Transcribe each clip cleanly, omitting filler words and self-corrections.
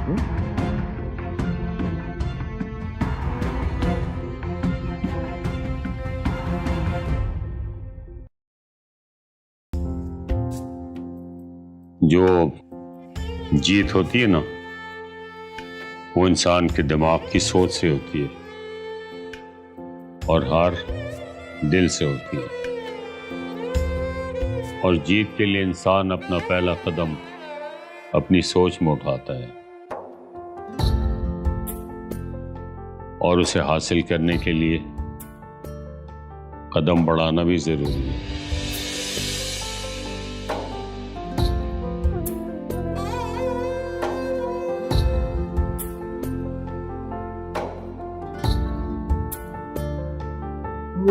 जो जीत होती है ना, वो इंसान के दिमाग की सोच से होती है और हार दिल से होती है। और जीत के लिए इंसान अपना पहला कदम अपनी सोच में उठाता है और उसे हासिल करने के लिए कदम बढ़ाना भी जरूरी है।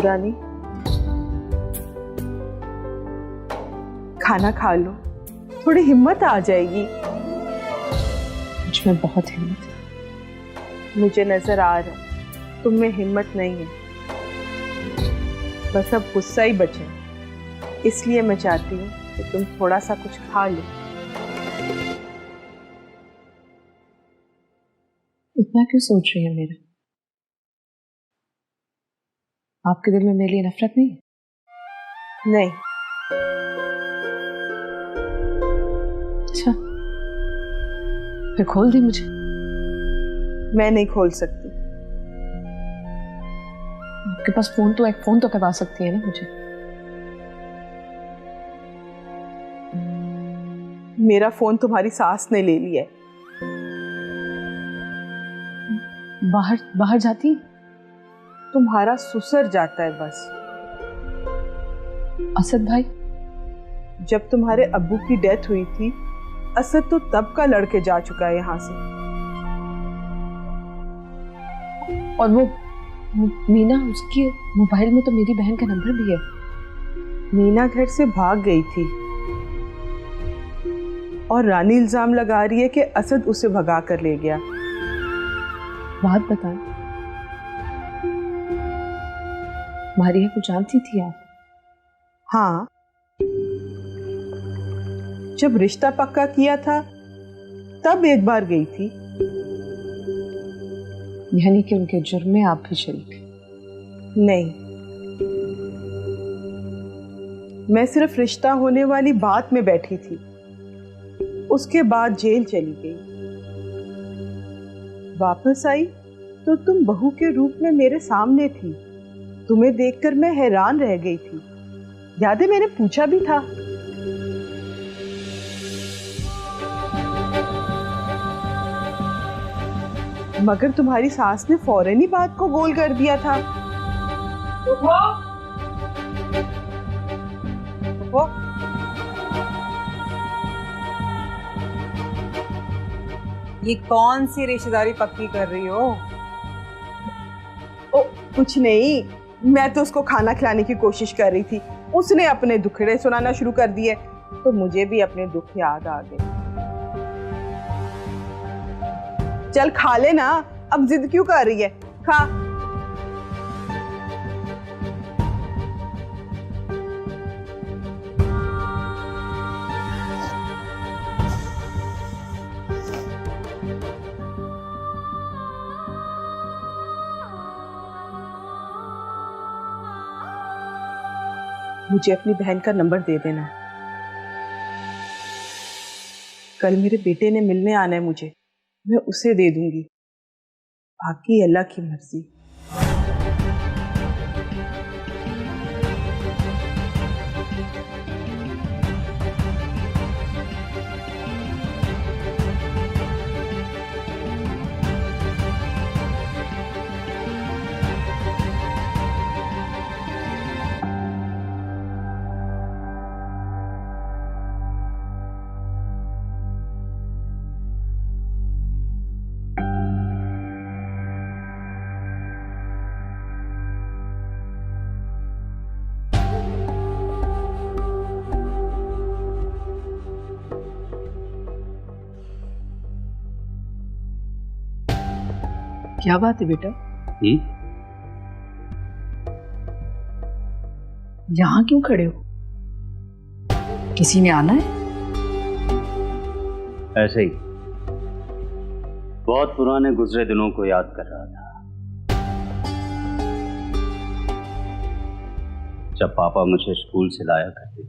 रानी, खाना खा लो, थोड़ी हिम्मत आ जाएगी। मुझ में बहुत हिम्मत है। मुझे नजर आ रहा तुम में हिम्मत नहीं है, बस अब गुस्सा ही बचे। इसलिए मैं चाहती हूँ कि तुम थोड़ा सा कुछ खा लो। इतना क्यों सोच रही है मेरा? आपके दिल में मेरे लिए नफरत नहीं है? नहीं। अच्छा, फिर खोल दी मुझे। मैं नहीं खोल सकती। आपके पास फोन तो, एक फोन तो करवा सकती है ना मुझे। मेरा फोन तुम्हारी सास ने ले लिया है। बाहर जाती? तुम्हारा ससुर जाता है बस। असद भाई? जब तुम्हारे अब्बू की डेथ हुई थी, असद तो तब का लड़के जा चुका है यहाँ से। और वो मीना, उसकी मोबाइल में तो मेरी बहन का नंबर भी है। मीना घर से भाग गई थी और रानी इल्जाम लगा रही है कि असद उसे भगा कर ले गया। बात बताएं, मारिया को जानती थी आप? हाँ, जब रिश्ता पक्का किया था तब एक बार गई थी। यानी कि उनके जुर्म में आप भी शरीक? नहीं, मैं सिर्फ रिश्ता होने वाली बात में बैठी थी। उसके बाद जेल चली गई। वापस आई तो तुम बहू के रूप में मेरे सामने थी। तुम्हें देखकर मैं हैरान रह गई थी। याद है, मैंने पूछा भी था। मगर तुम्हारी सास ने फौरन ही बात को गोल कर दिया था। ये कौन सी रिश्तेदारी पक्की कर रही हो? ओ, कुछ नहीं, मैं तो उसको खाना खिलाने की कोशिश कर रही थी। उसने अपने दुखड़े सुनाना शुरू कर दिए तो मुझे भी अपने दुख याद आ गए। चल खा लेना, अब जिद क्यों कर रही है? खा। मुझे अपनी बहन का नंबर दे देना। कल मेरे बेटे ने मिलने आना है मुझे, मैं उसे दे दूंगी। बाकी अल्लाह की मर्जी। क्या बात है बेटा? यहाँ क्यों खड़े हो? किसी ने आना है? ऐसे ही। बहुत पुराने गुजरे दिनों को याद कर रहा था, जब पापा मुझे स्कूल से लाया करते।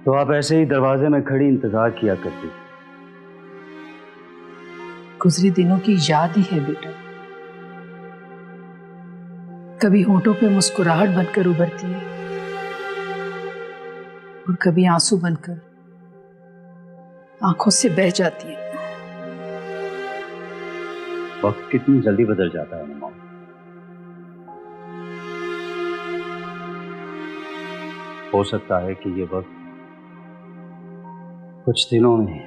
तो आप ऐसे ही दरवाजे में खड़ी इंतजार किया करती थी। गुजरे दिनों की याद ही है बेटा। कभी होठों पे मुस्कुराहट बनकर उभरती है और कभी आंसू बनकर आंखों से बह जाती है। वक्त कितनी जल्दी बदल जाता है मामा। हो सकता है कि ये वक्त कुछ दिनों में,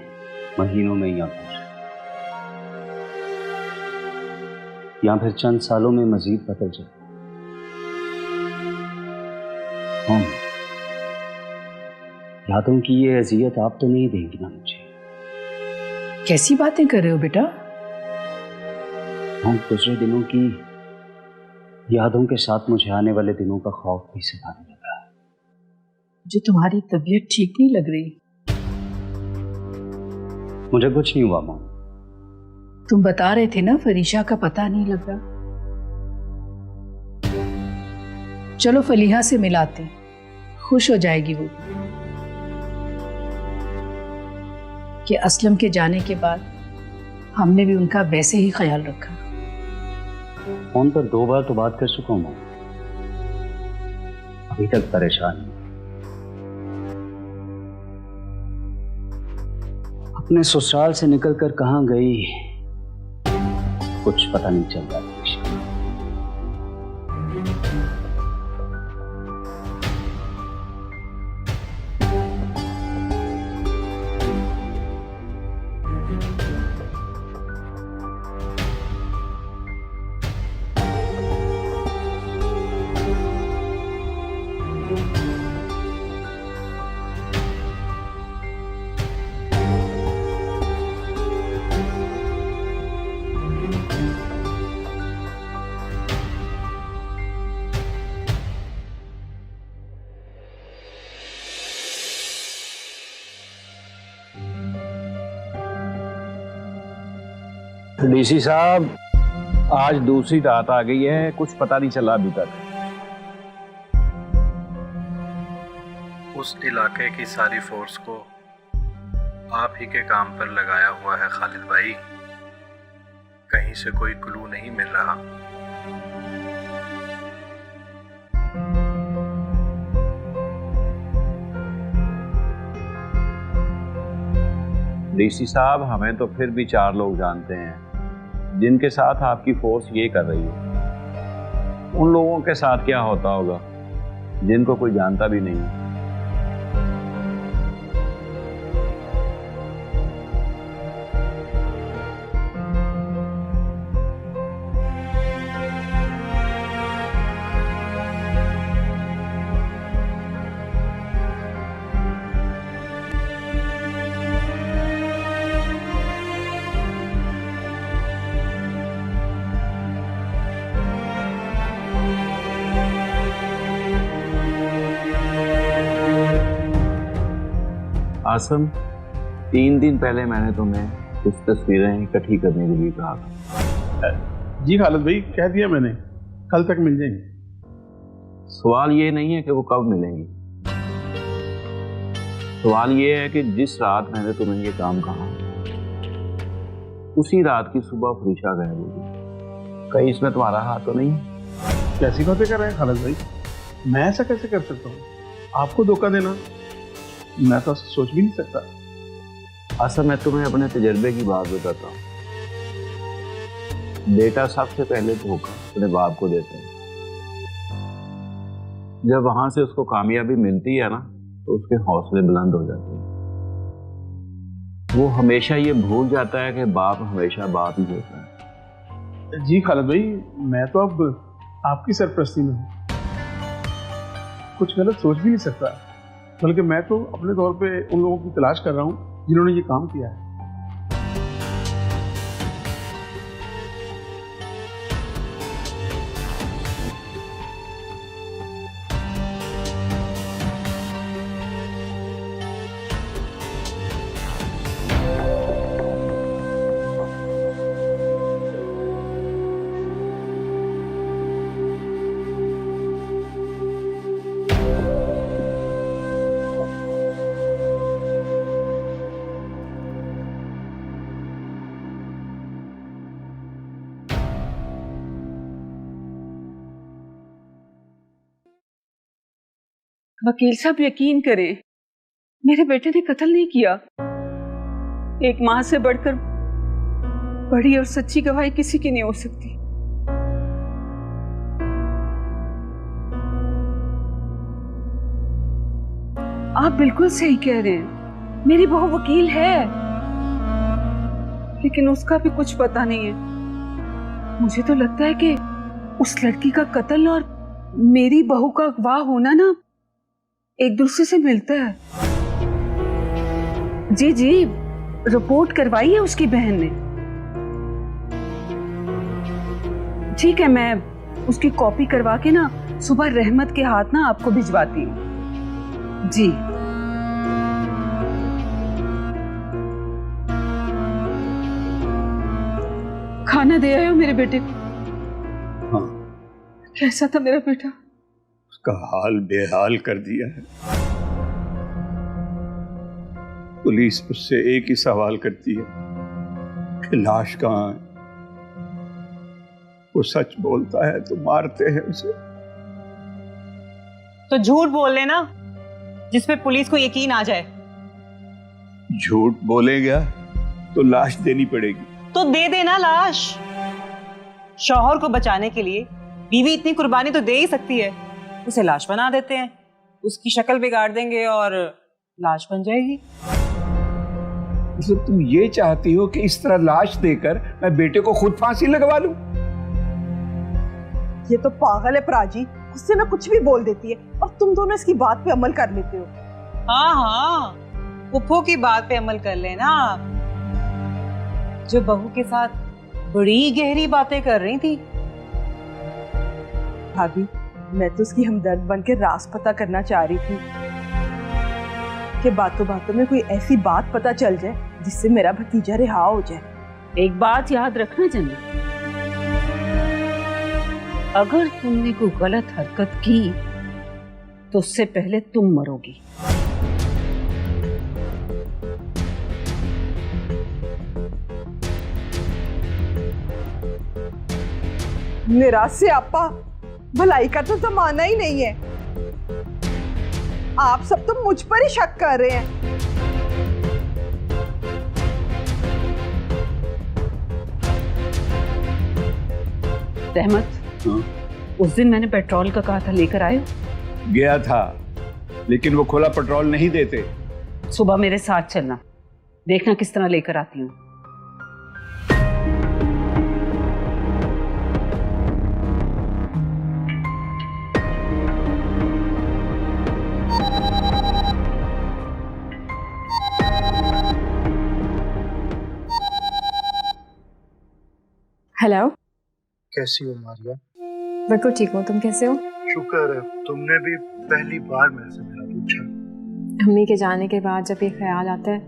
महीनों में या फिर चंद सालों में मजीद बदल जाए। यादों की ये अजियत आप तो नहीं देंगी ना मुझे? कैसी बातें कर रहे हो बेटा? हम गुजरे दिनों की यादों के साथ मुझे आने वाले दिनों का खौफ भी सताने लगा। मुझे तुम्हारी तबीयत ठीक नहीं लग रही। मुझे कुछ नहीं हुआ मां। तुम बता रहे थे ना फरीशा का पता नहीं लग रहा। चलो फलीहा से मिलाते, खुश हो जाएगी वो कि असलम के जाने के बाद हमने भी उनका वैसे ही ख्याल रखा। फोन पर 2 बार तो बात कर चुका हूं, अभी तक परेशान हूं। अपने ससुराल से निकलकर कहां गई कुछ पता नहीं चल रहा। डीसी साहब, आज दूसरी रात आ गई है, कुछ पता नहीं चला अभी तक। उस इलाके की सारी फोर्स को आप ही के काम पर लगाया हुआ है खालिद भाई। कहीं से कोई क्लू नहीं मिल रहा। डीसी साहब, हमें तो फिर भी 4 लोग जानते हैं जिनके साथ आपकी फोर्स ये कर रही है। उन लोगों के साथ क्या होता होगा जिनको कोई जानता भी नहीं। आसम, 3 दिन पहले मैंने तुम्हें कुछ तस्वीरें इकट्ठी करने के लिए कहा था। जी खालिद भाई, कह दिया मैंने, कल तक मिल जाएंगे। सवाल ये नहीं है कि वो कब मिलेंगी, सवाल ये है कि जिस रात मैंने तुम्हें ये काम कहा उसी रात की सुबह फरीशा गायब हो गई। कहीं इसमें तुम्हारा हाथ तो नहीं? कैसी बातें कर रहे हैं खालिद भाई? मैं ऐसा कैसे कर सकता हूँ? आपको धोखा देना मैं तो सोच भी नहीं सकता। असल मैं तुम्हें अपने तजर्बे की बात बताता हूँ। बेटा सबसे पहले धोखा अपने बाप को देते हैं। जब वहां से उसको कामयाबी मिलती है ना, तो उसके हौसले बुलंद हो जाते हैं। वो हमेशा ये भूल जाता है कि बाप हमेशा बाप ही होता है। जी खालिद भाई, मैं तो अब आपकी सरपरस्ती में हूँ, कुछ गलत सोच भी नहीं सकता। बल्कि मैं तो अपने तौर पे उन लोगों की तलाश कर रहा हूँ जिन्होंने ये काम किया है। वकील साहब यकीन करें, मेरे बेटे ने कत्ल नहीं किया। एक मां से बढ़कर बड़ी और सच्ची गवाही किसी की नहीं हो सकती। आप बिल्कुल सही कह रहे हैं, मेरी बहू वकील है, लेकिन उसका भी कुछ पता नहीं है। मुझे तो लगता है कि उस लड़की का कत्ल और मेरी बहू का अगवा होना ना एक दूसरे से मिलता है। जी जी, रिपोर्ट करवाई है उसकी बहन ने। ठीक है, मैं उसकी कॉपी करवा के ना सुबह रहमत के हाथ ना आपको भिजवाती हूँ। जी खाना दे आए हो मेरे बेटे को? हाँ। कैसा था मेरा बेटा? उसका हाल बेहाल कर दिया है। पुलिस उससे एक ही सवाल करती है कि लाश कहाँ है। वो सच बोलता है तो मारते हैं उसे। तो झूठ बोल लेना जिसपे पुलिस को यकीन आ जाए। झूठ बोलेगा तो लाश देनी पड़ेगी। तो दे देना लाश। शौहर को बचाने के लिए बीवी इतनी कुर्बानी तो दे ही सकती है। उसे लाश बना देते हैं, उसकी शक्ल बिगाड़ देंगे और लाश बन जाएगी। मतलब तुम ये चाहती हो कि इस तरह लाश देकर मैं बेटे को खुद फांसी लगवा लूं? ये तो पागल है प्राची, उससे ना कुछ भी बोल देती है और तुम दोनों इसकी बात पे अमल कर लेते हो। हाँ हाँ, पुप्पो की बात पे अमल कर लेना, जो बहू के साथ बड़ी गहरी बातें कर रही थी। भाभी, मैं तो उसकी हमदर्द बन के राज पता करना चाह रही थी कि बातों बातों में कोई ऐसी बात पता चल जाए जिससे मेरा भतीजा रिहा हो जाए। एक बात याद रखना जन्नत, अगर तुमने कोई गलत हरकत की तो उससे पहले तुम मरोगी। निराश से आपा, भलाई का तो जमाना ही नहीं है। आप सब तो मुझ पर ही शक कर रहे हैं। रहमत, उस दिन मैंने पेट्रोल का कहा था, लेकर आए हो? गया था, लेकिन वो खुला पेट्रोल नहीं देते। सुबह मेरे साथ चलना, देखना किस तरह लेकर आती हूँ। हेलो, कैसी हो मारिया? बिल्कुल ठीक हूँ, तुम कैसे हो? शुक्र है, तुमने भी पहली बार मेरे से मेरा पूछा। अम्मी के जाने के बाद जब ये ख्याल आता है,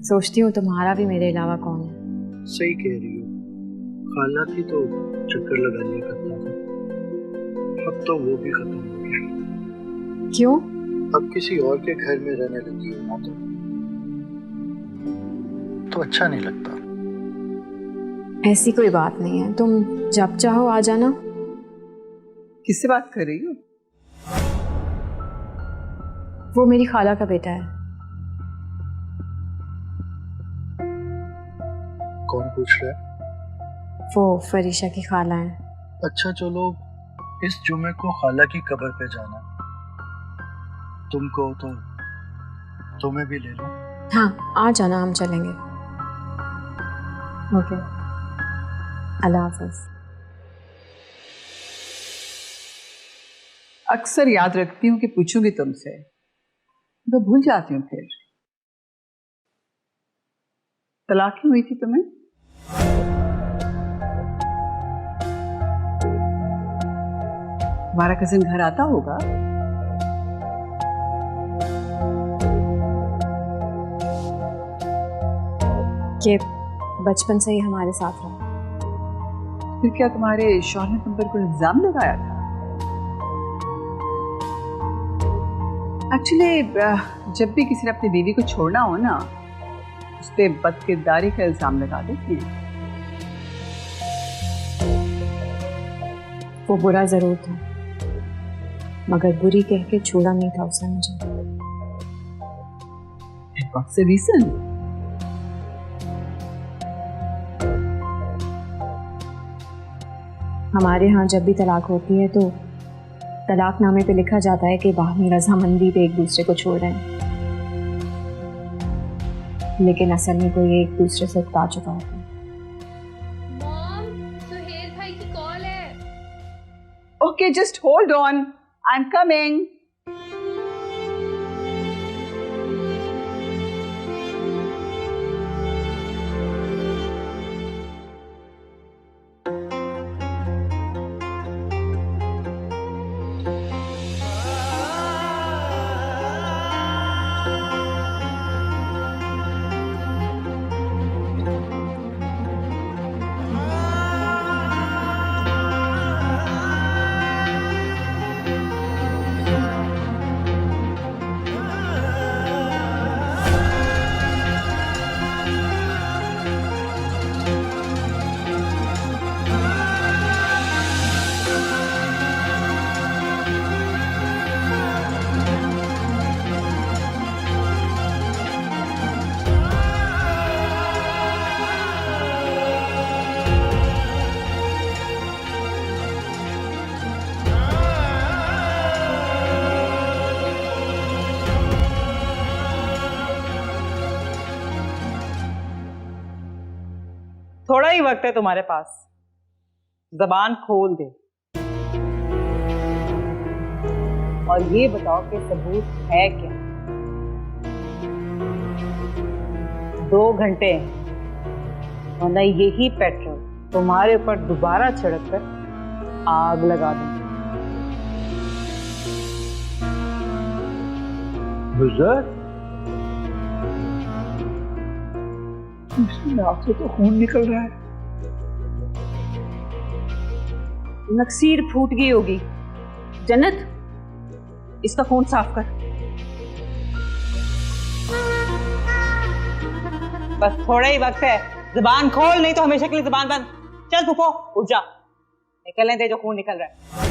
सोचती हूँ तुम्हारा भी मेरे अलावा कौन है। सही कह रही हो, खाला थी तो चक्कर लगा लिया करता था, अब तो वो भी खत्म हो गया। क्यों? अब किसी और के घर में रहने लगी हो ना, तो अच्छा नहीं लगता। ऐसी कोई बात नहीं है, तुम जब चाहो आ जाना। किससे बात कर रही हो? वो मेरी खाला का बेटा है। कौन पूछ रहा है? वो फरीशा की खाला है। अच्छा चलो, इस जुमे को खाला की कब्र पे जाना, तुमको तो तुम्हें भी ले लो। हाँ, आ जाना, हम चलेंगे। ओके, अल्लाह हाफ़िज़। अक्सर याद रखती हूँ कि पूछूंगी तुमसे, तो भूल जाती हूँ। फिर तलाक क्यों हुई थी तुम्हें? तुम्हारा कजिन घर आता होगा? कि बचपन से ही हमारे साथ रहा। फिर क्या तुम्हारे शौहर ने तुम पर कोई इल्जाम लगाया था? एक्चुअली जब भी किसी ने अपनी बीवी को छोड़ना हो ना, उस पे बदकिरदारी का इल्जाम लगा देते हैं। वो बुरा जरूर था, मगर बुरी कह के छोड़ा नहीं था उसने मुझे। What's the reason? हमारे यहाँ जब भी तलाक होती है तो तलाकनामे पे लिखा जाता है कि बाहमी रजामंदी पे एक दूसरे को छोड़ रहे हैं, लेकिन असल में कोई एक दूसरे से उकता चुका होता है। सुहेल भाई की कॉल है। Okay, just hold on. I'm coming. थोड़ा ही वक्त है तुम्हारे पास, जबान खोल दे और ये बताओ कि सबूत है क्या। 2 घंटे हैं, वरना यही पेट्रोल तुम्हारे ऊपर दोबारा छिड़क कर आग लगा दूं। बुजुर्ग, इसकी नाक से तो खून निकल रहा है। नक्सीर फूट गई होगी। जन्नत, इसका खून साफ कर। बस थोड़ा ही वक्त है, जुबान खोल, नहीं तो हमेशा के लिए जुबान बंद। चल फूफो, उठ जा, निकलने दे जो खून निकल रहा है।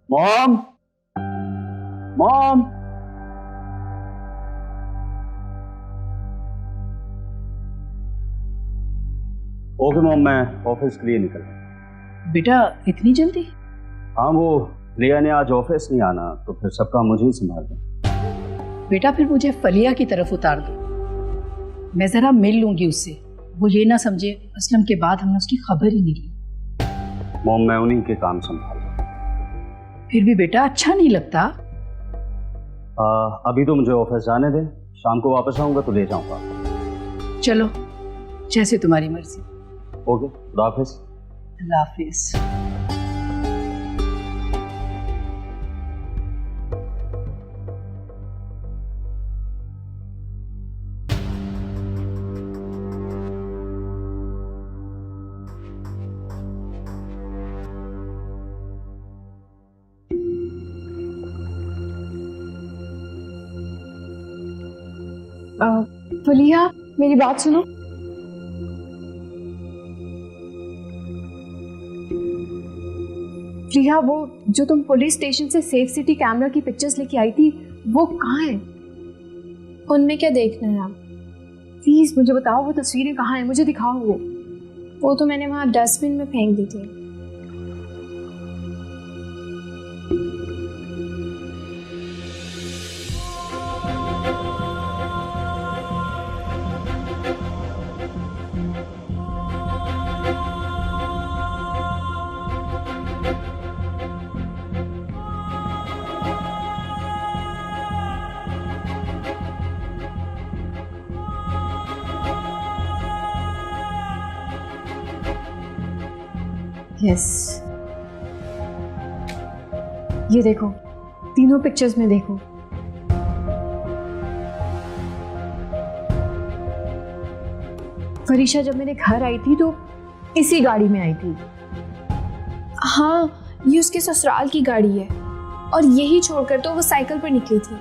मॉम, मॉम, ओके मॉम, मैं ऑफिस के लिए निकल रहा। बेटा इतनी जल्दी? हाँ, वो लिया ने आज ऑफिस नहीं आना, तो फिर सब काम मुझे ही संभालना। बेटा फिर मुझे फलिया की तरफ उतार दो, मैं जरा मिल लूंगी उससे। वो ये ना समझे असलम के बाद हमने उसकी खबर ही नहीं ली। मॉम, मैं उन्हीं के काम संभाल। फिर भी बेटा अच्छा नहीं लगता। अभी तो मुझे ऑफिस जाने दे, शाम को वापस आऊंगा तो ले जाऊंगा। चलो, जैसे तुम्हारी मर्जी। ओके, खुदा हाफिज। अल्लाह हाफिज। फलिया, मेरी बात सुनो। प्रिया, वो जो तुम पुलिस स्टेशन से सेफ सिटी कैमरा की पिक्चर्स लेके आई थी, वो कहाँ है? उनमें क्या देखना है आप? प्लीज मुझे बताओ, वो तस्वीरें कहाँ हैं, मुझे दिखाओ। वो तो मैंने वहाँ डस्टबिन में फेंक दी थी। यस, ये देखो, तीनों पिक्चर्स में देखो। फरीशा जब मेरे घर आई थी तो इसी गाड़ी में आई थी। हाँ, ये उसके ससुराल की गाड़ी है और यही छोड़कर तो वो साइकिल पर निकली थी।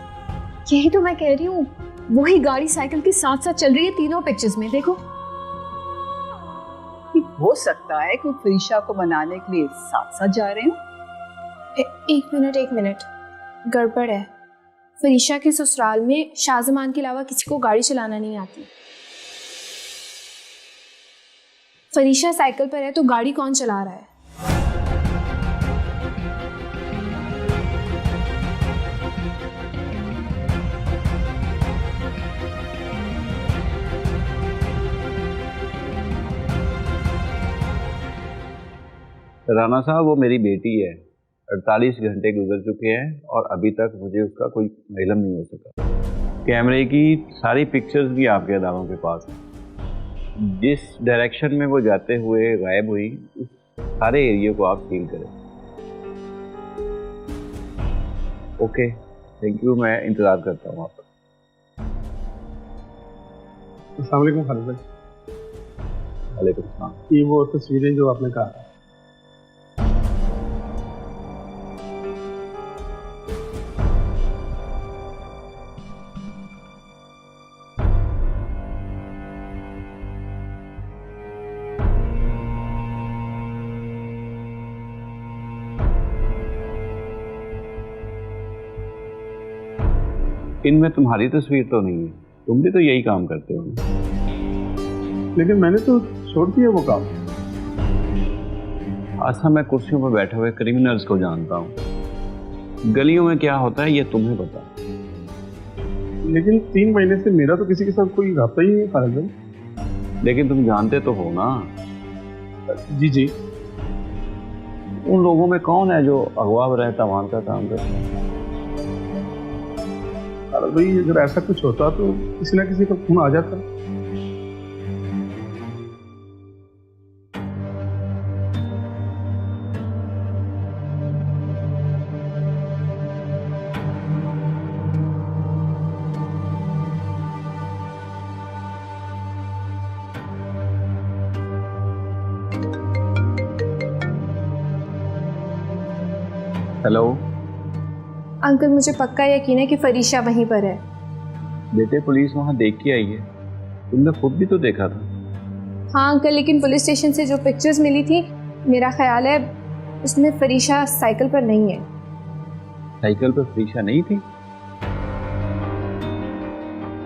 यही तो मैं कह रही हूँ, वही गाड़ी साइकिल के साथ साथ चल रही है तीनों पिक्चर्स में, देखो। हो सकता है कि फरीशा को मनाने के लिए साथ साथ जा रहे हो। एक मिनट, गड़बड़ है। फरीशा के ससुराल में शाहजमान के अलावा किसी को गाड़ी चलाना नहीं आती। फरीशा साइकिल पर है तो गाड़ी कौन चला रहा है? राना साहब, वो मेरी बेटी है। 48 घंटे गुजर चुके हैं और अभी तक मुझे उसका कोई इल्म नहीं हो सका। कैमरे की सारी पिक्चर्स भी आपके अदारों के पास हैं। जिस डायरेक्शन में वो जाते हुए गायब हुई, उस सारे एरिया को आप सील करें। Okay, thank you. मैं इंतज़ार करता हूँ आपका। अस्सलाम वालेकुम खालिद भाई। वालेकुम सलाम। ये वो तस्वीरें जो आपने कहा। इनमें तुम्हारी तस्वीर तो नहीं है, तुम भी तो यही काम करते हो। लेकिन मैंने तो छोड़ दिया वो काम। आसा, मैं कुर्सियों पर बैठे हुए क्रिमिनल्स को जानता हूँ। गलियों में क्या होता है ये तुम्हें पता। लेकिन 3 महीने से मेरा तो किसी के साथ कोई रास्ता ही नहीं है खालिद भाई। लेकिन तुम जानते तो हो ना। जी जी। उन लोगों में कौन है जो अगवा बरए तवान का काम करते हैं? खालिद भाई, अगर ऐसा कुछ होता तो किसी ना किसी का खून आ जाता। हेलो अंकल, मुझे पक्का यकीन है कि फरीशा वहीं पर है। बेटे, पुलिस वहाँ देख के आई है, तुमने खुद भी तो देखा था। हाँ अंकल, लेकिन पुलिस स्टेशन से जो पिक्चर्स मिली थी, मेरा ख्याल है उसमें फरीशा साइकिल पर नहीं है। साइकिल पर फरीशा नहीं थी?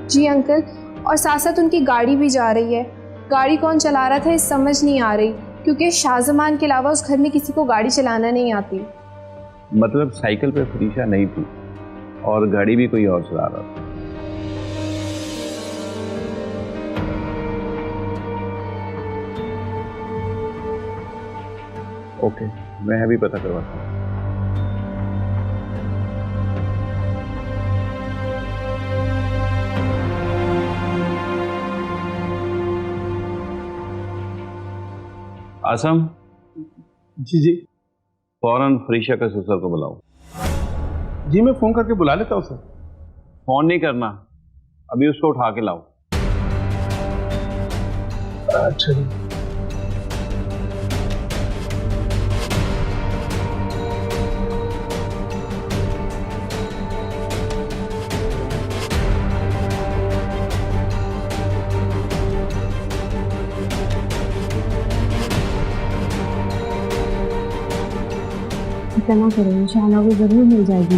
जी अंकल, और साथ साथ उनकी गाड़ी भी जा रही है। गाड़ी कौन चला रहा था ये समझ नहीं आ रही, क्योंकि शाहजमान के अलावा उस घर में किसी को गाड़ी चलाना नहीं आती। मतलब साइकिल पे फरीशा नहीं थी और गाड़ी भी कोई और चला रहा था। ओके, मैं अभी पता करवाता हूँ। आसम। जी जी। फौरन फरीशा के ससुर को बुलाओ। जी, मैं फोन करके बुला लेता हूँ सर। फोन नहीं करना, अभी उसको उठा के लाओ। अच्छा जी। इतना करो, इंशाल्लाह वो जरूर मिल जाएगी।